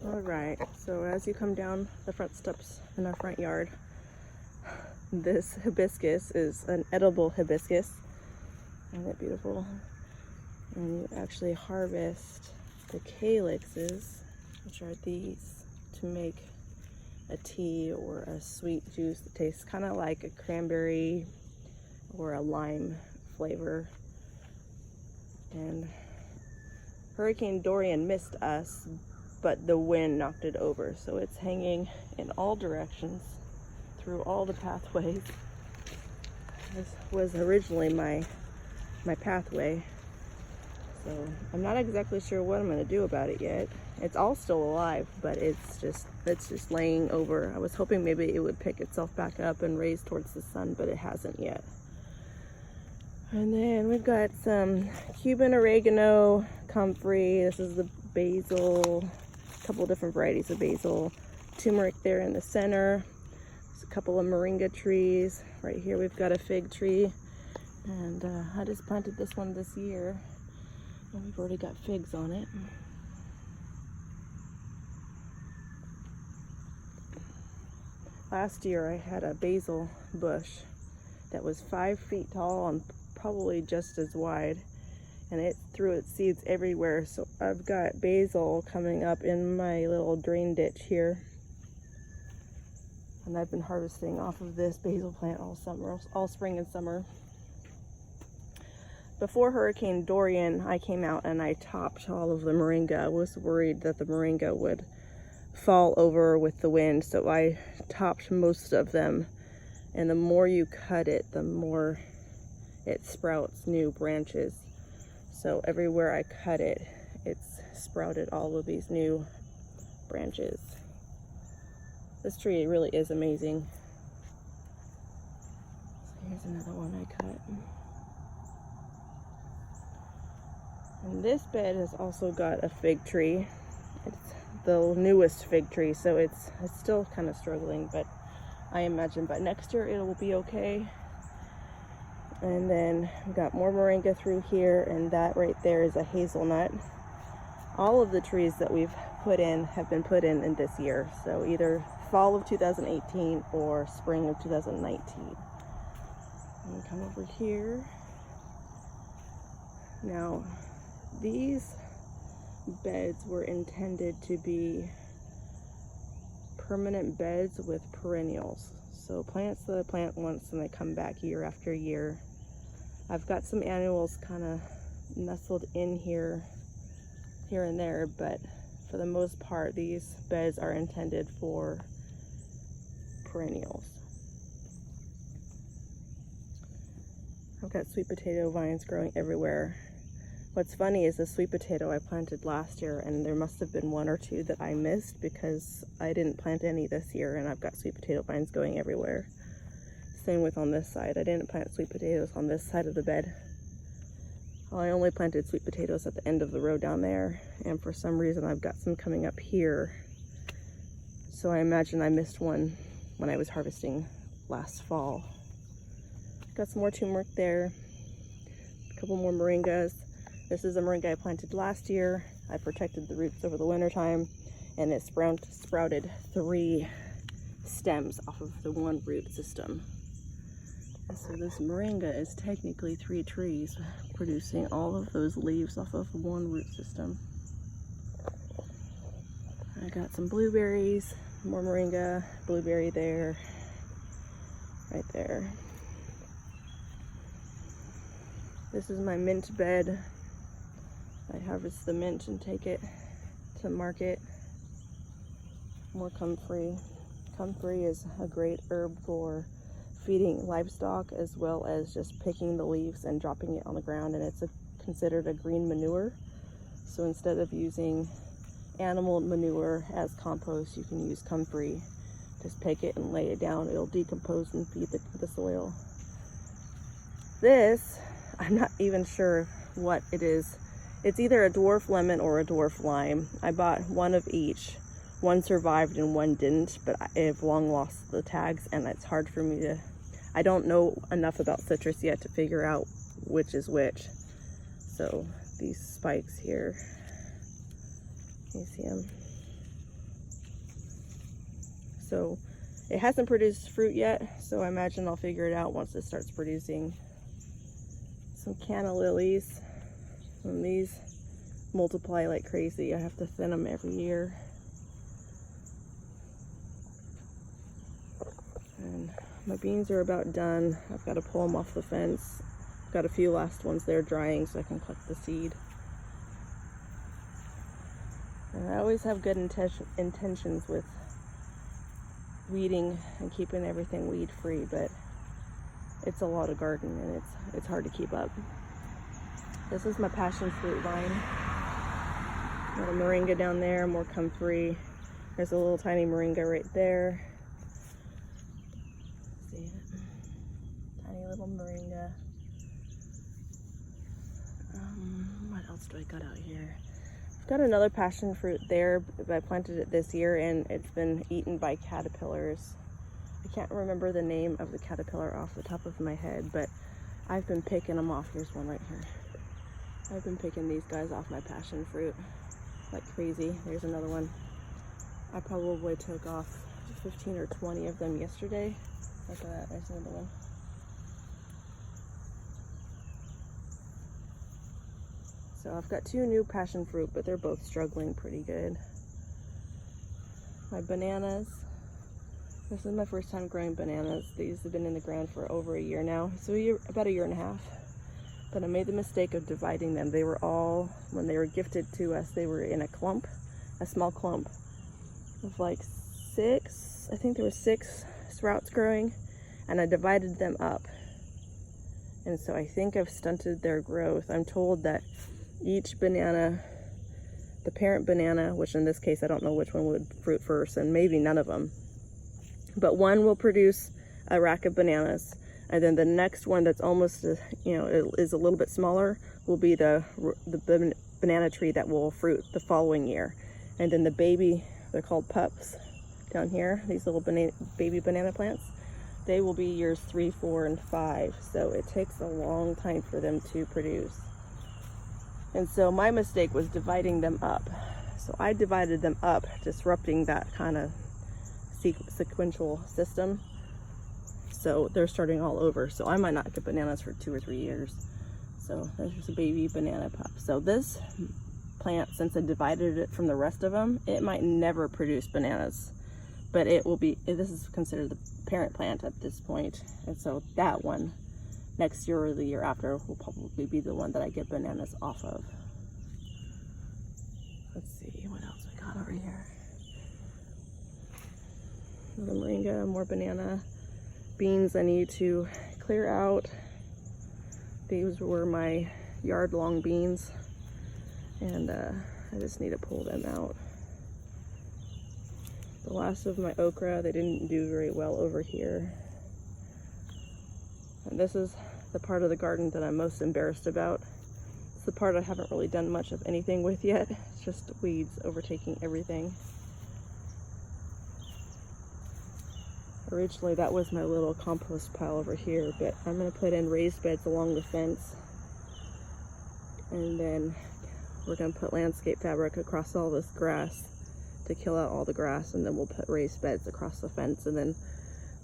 All right, so as you come down the front steps in our front yard, this hibiscus is an edible hibiscus. Isn't it beautiful? And you actually harvest the calyxes, which are these, to make a tea or a sweet juice that tastes kind of like a cranberry or a lime flavor. And Hurricane Dorian missed us, but the wind knocked it over, so it's hanging in all directions through all the pathways. This was originally my pathway, so I'm not exactly sure what I'm going to do about it yet. It's all still alive, but it's just laying over. I was hoping maybe it would pick itself back up and raise towards the sun, but it hasn't yet. And then we've got some Cuban oregano, comfrey. This is the basil, a couple different varieties of basil. Turmeric there in the center. There's a couple of moringa trees. Right here we've got a fig tree. And I just planted this one this year. And we've already got figs on it. Last year I had a basil bush that was 5 feet tall and probably just as wide, and it threw its seeds everywhere. So I've got basil coming up in my little drain ditch here, and I've been harvesting off of this basil plant all summer, all spring and summer. Before Hurricane Dorian, I came out and I topped all of the moringa. I was worried that the moringa would fall over with the wind, so I topped most of them. And the more you cut it, the more it sprouts new branches. So everywhere I cut it, it's sprouted all of these new branches. This tree really is amazing. So here's another one I cut. And this bed has also got a fig tree. It's the newest fig tree, so it's still kind of struggling, but I imagine by next year it will be okay. And then we've got more moringa through here, and that right there is a hazelnut. All of the trees that we've put in have been put in this year, so either fall of 2018 or spring of 2019. And come over here. Now, these beds were intended to be permanent beds with perennials. So plants that I plant once and they come back year after year. I've got some annuals kind of nestled in here and there, but for the most part, these beds are intended for perennials. I've got sweet potato vines growing everywhere. What's funny is the sweet potato I planted last year, and there must have been one or two that I missed because I didn't plant any this year, and I've got sweet potato vines going everywhere. Same with on this side. I didn't plant sweet potatoes on this side of the bed. I only planted sweet potatoes at the end of the row down there, and for some reason I've got some coming up here. So I imagine I missed one when I was harvesting last fall. Got some more turmeric there, a couple more moringas. This is a moringa I planted last year. I protected the roots over the winter time, and it sprouted 3 stems off of the one root system. And so this moringa is technically 3 trees producing all of those leaves off of one root system. I got some blueberries, more moringa, blueberry there, right there. This is my mint bed. I harvest the mint and take it to market. More comfrey. Comfrey is a great herb for feeding livestock, as well as just picking the leaves and dropping it on the ground, and it's considered a green manure. So instead of using animal manure as compost, you can use comfrey. Just pick it and lay it down. It'll decompose and feed the soil. This, I'm not even sure what it is. It's either a dwarf lemon or a dwarf lime. I bought one of each. One survived and one didn't, but I've long lost the tags, and it's hard for me to, I don't know enough about citrus yet to figure out which is which. So these spikes here, can you see them? So it hasn't produced fruit yet, so I imagine I'll figure it out once it starts producing. Some canna lilies, and these multiply like crazy. I have to thin them every year. And my beans are about done. I've got to pull them off the fence. Got a few last ones there drying so I can collect the seed. And I always have good intentions with weeding and keeping everything weed free, but it's a lot of garden and it's hard to keep up. This is my passion fruit vine. Got a moringa down there, more comfrey. There's a little tiny moringa right there. See it? Tiny little moringa. What else do I got out here? I've got another passion fruit there, but I planted it this year and it's been eaten by caterpillars. I can't remember the name of the caterpillar off the top of my head, but I've been picking them off. Here's one right here. I've been picking these guys off my passion fruit like crazy. There's another one. I probably took off 15 or 20 of them yesterday. Look at that, there's another one. So I've got 2 new passion fruit, but they're both struggling pretty good. My bananas. This is my first time growing bananas. These have been in the ground for over a year now, so about a year and a half. But I made the mistake of dividing them. They were all, when they were gifted to us, they were in a clump, a small clump of like 6, I think there were 6 sprouts growing, and I divided them up. And so I think I've stunted their growth. I'm told that each banana, the parent banana, which in this case I don't know which one would fruit first, and maybe none of them, but one will produce a rack of bananas, and then the next one that's almost, you know, it is a little bit smaller, will be the banana tree that will fruit the following year. And then the baby, they're called pups down here, these little baby banana plants, they will be years 3, 4, and 5. So it takes a long time for them to produce. And so my mistake was dividing them up. So I divided them up, disrupting that kind of sequential system. So they're starting all over. So I might not get bananas for 2 or 3 years. So there's just a baby banana pup. So this plant, since I divided it from the rest of them, it might never produce bananas, but it will be, this is considered the parent plant at this point. And so that one next year or the year after will probably be the one that I get bananas off of. Let's see what else we got over here. Another moringa, more banana. Beans I need to clear out. These were my yard long beans, and I just need to pull them out. The last of my okra, they didn't do very well over here. And this is the part of the garden that I'm most embarrassed about. It's the part I haven't really done much of anything with yet. It's just weeds overtaking everything. Originally that was my little compost pile over here, but I'm going to put in raised beds along the fence. And then we're going to put landscape fabric across all this grass to kill out all the grass, and then we'll put raised beds across the fence, and then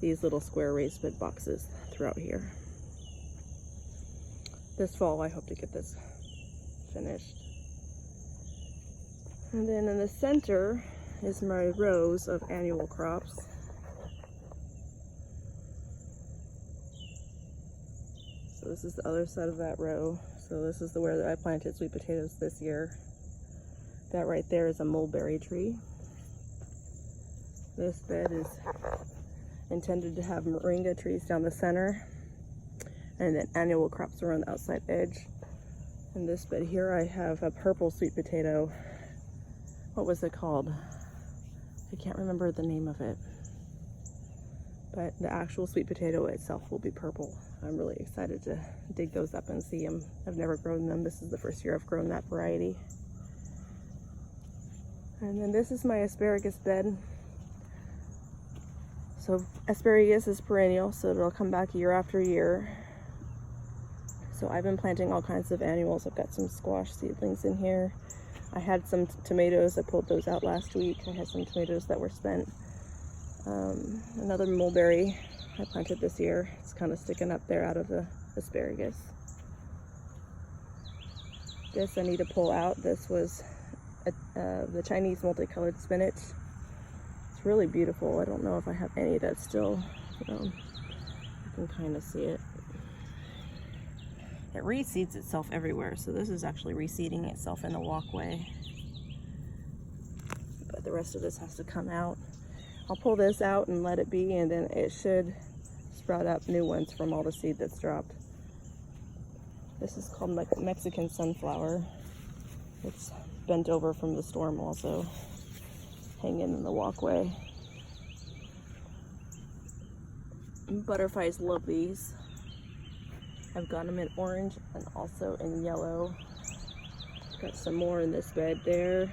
these little square raised bed boxes throughout here. This fall I hope to get this finished. And then in the center is my rows of annual crops. So this is the other side of that row. So this is where I planted sweet potatoes this year. That right there is a mulberry tree. This bed is intended to have moringa trees down the center, and then annual crops around the outside edge. In this bed here I have a purple sweet potato. What was it called? I can't remember the name of it. But the actual sweet potato itself will be purple. I'm really excited to dig those up and see them. I've never grown them. This is the first year I've grown that variety. And then this is my asparagus bed. So asparagus is perennial, so it'll come back year after year. So I've been planting all kinds of annuals. I've got some squash seedlings in here. I had some tomatoes. I pulled those out last week. I had some tomatoes that were spent. Another mulberry I planted this year. It's kind of sticking up there out of the asparagus. This I need to pull out. This was the Chinese multicolored spinach. It's really beautiful. I don't know if I have any that's still, you can kind of see it. It reseeds itself everywhere, so this is actually reseeding itself in the walkway. But the rest of this has to come out. I'll pull this out and let it be, and then it should sprout up new ones from all the seed that's dropped. This is called Mexican sunflower. It's bent over from the storm also, hanging in the walkway. Butterflies love these. I've got them in orange and also in yellow. Got some more in this bed there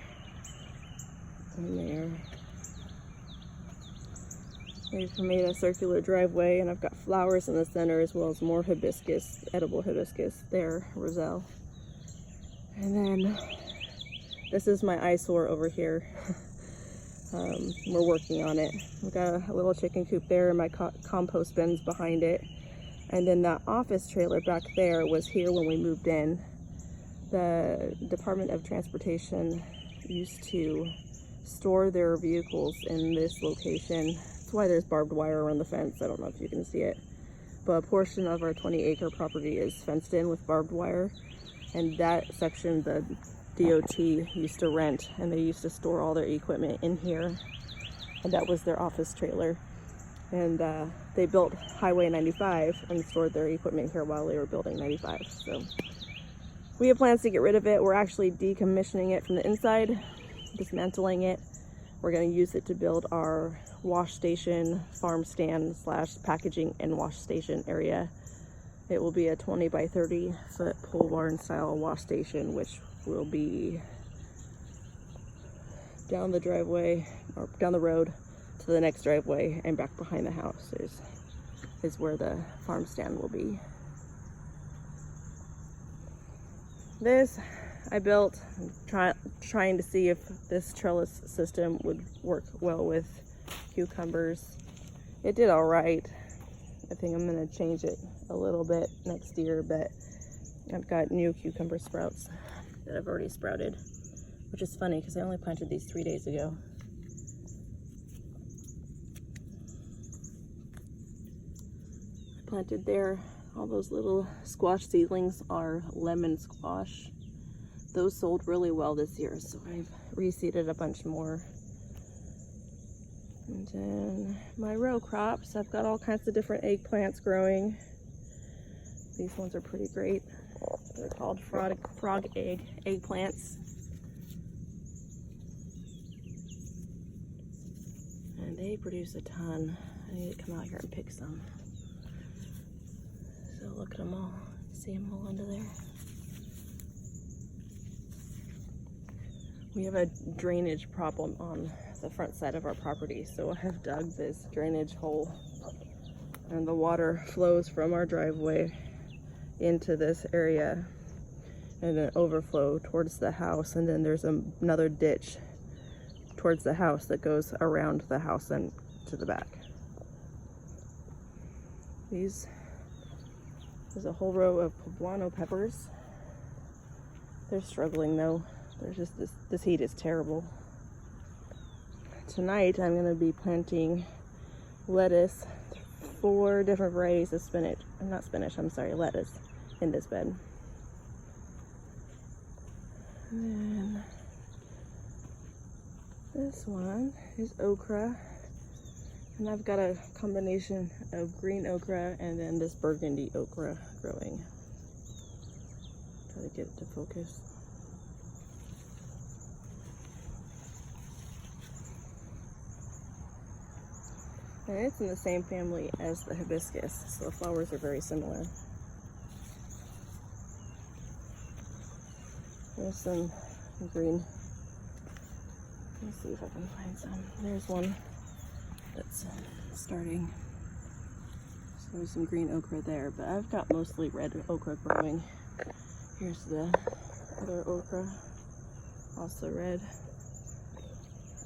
and there. We've made a circular driveway, and I've got flowers in the center as well as more hibiscus, edible hibiscus there, Roselle. And then this is my eyesore over here. We're working on it. I've got a little chicken coop there, and my compost bins behind it. And then that office trailer back there was here when we moved in. The Department of Transportation used to store their vehicles in this location. That's why there's barbed wire around the fence. I don't know if you can see it, but a portion of our 20-acre property is fenced in with barbed wire, and that section the DOT used to rent, and they used to store all their equipment in here, and that was their office trailer. And they built Highway 95 and stored their equipment here while they were building 95. So we have plans to get rid of it. We're actually decommissioning it from the inside, dismantling it. We're going to use it to build our wash station, farm stand / packaging and wash station area. It will be a 20 by 30 foot pole barn style wash station, which will be down the driveway or down the road to the next driveway, and back behind the house is where the farm stand will be. This I built trying to see if this trellis system would work well with cucumbers. It did all right. I think I'm going to change it a little bit next year, but I've got new cucumber sprouts that have already sprouted, which is funny because I only planted these 3 days ago. I planted there. All those little squash seedlings are lemon squash. Those sold really well this year, so I've reseeded a bunch more. And then my row crops, I've got all kinds of different eggplants growing. These ones are pretty great. They're called frog eggplants. And they produce a ton. I need to come out here and pick some. So look at them all. See them all under there? We have a drainage problem on the front side of our property, so I have dug this drainage hole, and the water flows from our driveway into this area and then overflow towards the house, and then there's another ditch towards the house that goes around the house and to the back. There's a whole row of poblano peppers. They're struggling though. There's just this heat is terrible. Tonight I'm going to be planting lettuce, 4 different varieties of spinach, not spinach, I'm sorry, lettuce in this bed. And then this one is okra, and I've got a combination of green okra and then this burgundy okra growing. Try to get it to focus. And it's in the same family as the hibiscus, so the flowers are very similar. There's some green. Let's see if I can find some. There's one that's starting. So there's some green okra there, but I've got mostly red okra growing. Here's the other okra, also red.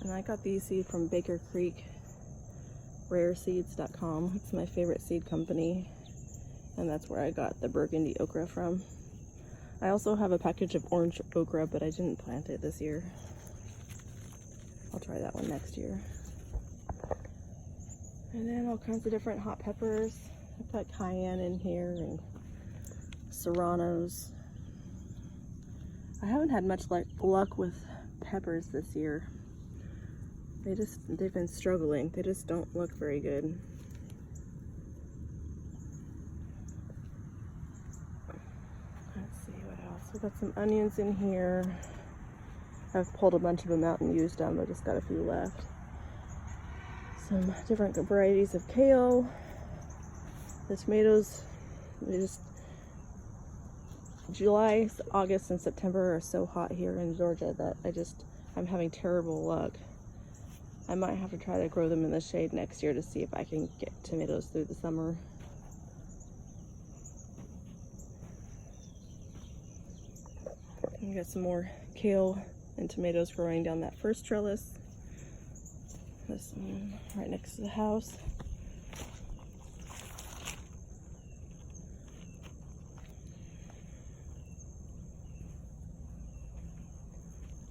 And I got these seeds from Baker Creek. rareseeds.com. It's my favorite seed company, and that's where I got the burgundy okra from. I also have a package of orange okra, but I didn't plant it this year. I'll try that one next year. And then all kinds of different hot peppers. I put cayenne in here and serranos. I haven't had much luck with peppers this year. They've been struggling. They just don't look very good. Let's see what else. We've got some onions in here. I've pulled a bunch of them out and used them. I just got a few left. Some different varieties of kale. The tomatoes, July, August, and September are so hot here in Georgia that I'm having terrible luck. I might have to try to grow them in the shade next year to see if I can get tomatoes through the summer. We got some more kale and tomatoes growing down that first trellis. This one right next to the house.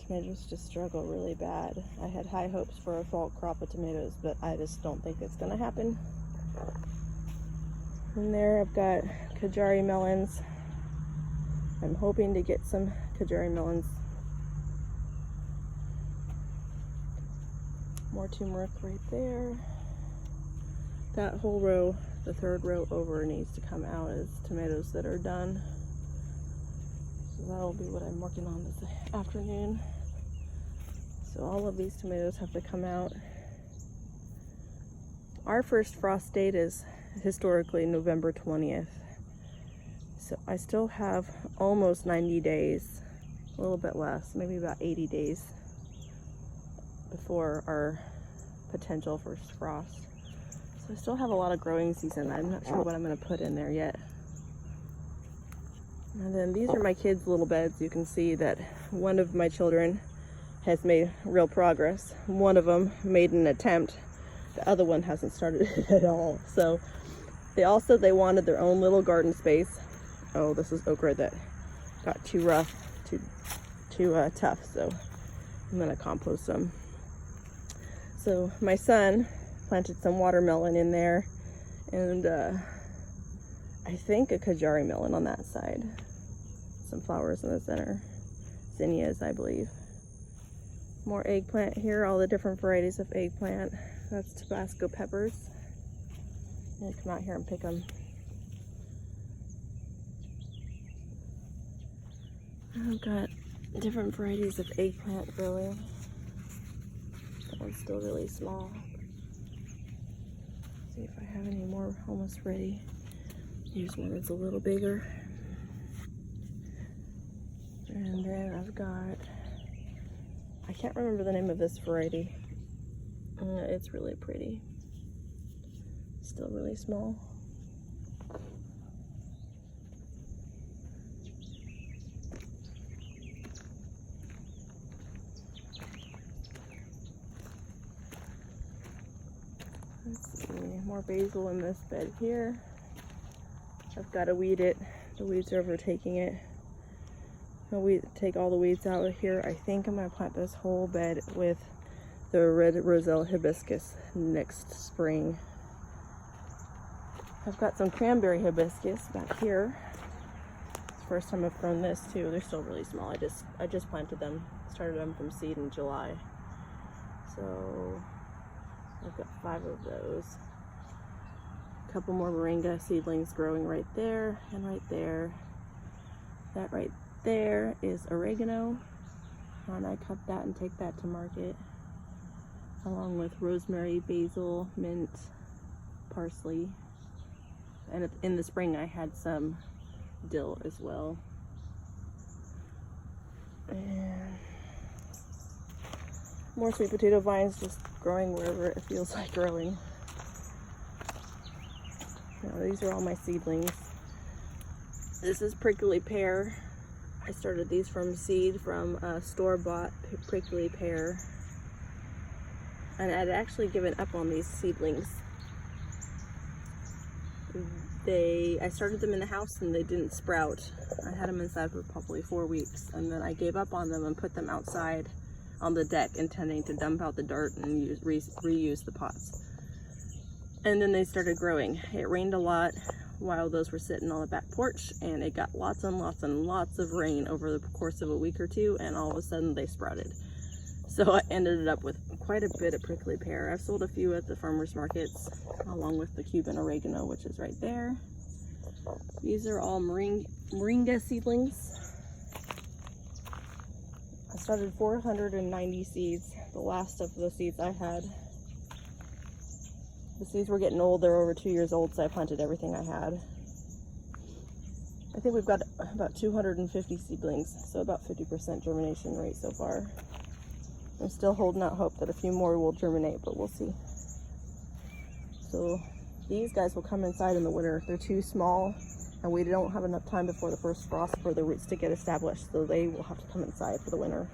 Tomatoes just struggle really bad. I had high hopes for a fall crop of tomatoes, but I just don't think it's gonna happen. And there I've got Kajari melons. I'm hoping to get some Kajari melons. More turmeric right there. That whole row, the third row over, needs to come out as tomatoes that are done. So that'll be what I'm working on this afternoon. So all of these tomatoes have to come out. Our first frost date is historically November 20th. So I still have almost 90 days, a little bit less, maybe about 80 days before our potential for frost. So I still have a lot of growing season. I'm not sure what I'm going to put in there yet. And then these are my kids' little beds. You can see that one of my children has made real progress. One of them made an attempt. The other one hasn't started at all. So they wanted their own little garden space. Oh, this is okra that got too rough, too tough. So I'm gonna compost them. So my son planted some watermelon in there, and I think a Kajari melon on that side. Some flowers in the center. Zinnias, I believe. More eggplant here, all the different varieties of eggplant. That's Tabasco peppers. I'm gonna come out here and pick them. I've got different varieties of eggplant growing. That one's still really small. See if I have any more almost ready. Here's one that's a little bigger. And then I've got, I can't remember the name of this variety. It's really pretty. Still really small. Let's see, more basil in this bed here. I've got to weed it. The weeds are overtaking it. I'll take all the weeds out of here. I think I'm going to plant this whole bed with the red roselle hibiscus next spring. I've got some cranberry hibiscus back here. It's the first time I've grown this too. They're still really small. I just planted them, started them from seed in July. So I've got 5 of those. A couple more moringa seedlings growing right there and right there. That right there is oregano, and I cut that and take that to market, along with rosemary, basil, mint, parsley, and in the spring I had some dill as well. And more sweet potato vines just growing wherever it feels like growing. Now, these are all my seedlings. This is prickly pear. I started these from seed from a store-bought prickly pear. And I'd actually given up on these seedlings I started them in the house and they didn't sprout. I had them inside for probably 4 weeks, and then I gave up on them and put them outside on the deck, intending to dump out the dirt and reuse the pots. And then they started growing. It rained a lot while those were sitting on the back porch, and it got lots and lots and lots of rain over the course of a week or two, and all of a sudden they sprouted. So I ended up with quite a bit of prickly pear. I've sold a few at the farmers markets, along with the Cuban oregano, which is right there. These are all moringa seedlings. I started 490 seeds, the last of the seeds I had. The seeds were getting old, they're over 2 years old, so I planted everything I had. I think we've got about 250 seedlings, so about 50% germination rate so far. I'm still holding out hope that a few more will germinate, but we'll see. So these guys will come inside in the winter. They're too small, and we don't have enough time before the first frost for the roots to get established, so they will have to come inside for the winter.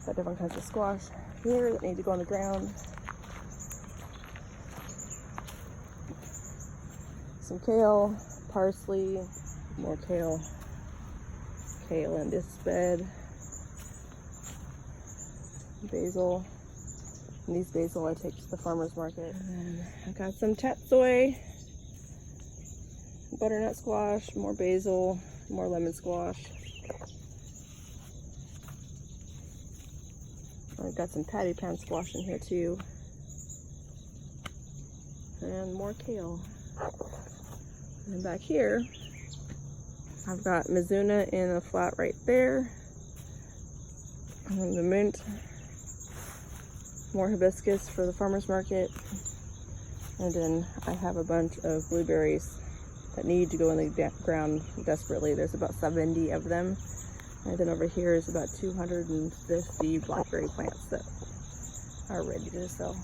Got different kinds of squash here that need to go on the ground. Some kale, parsley, more kale. Kale in this bed. Basil. And these basil I take to the farmer's market. And then I got some tatsoi, butternut squash, more basil, more lemon squash. I've got some patty pan squash in here too. And more kale. And back here, I've got Mizuna in a flat right there. And the mint. More hibiscus for the farmer's market. And then I have a bunch of blueberries that need to go in the ground desperately. There's about 70 of them. And then over here is about 250 blackberry plants that are ready to sell.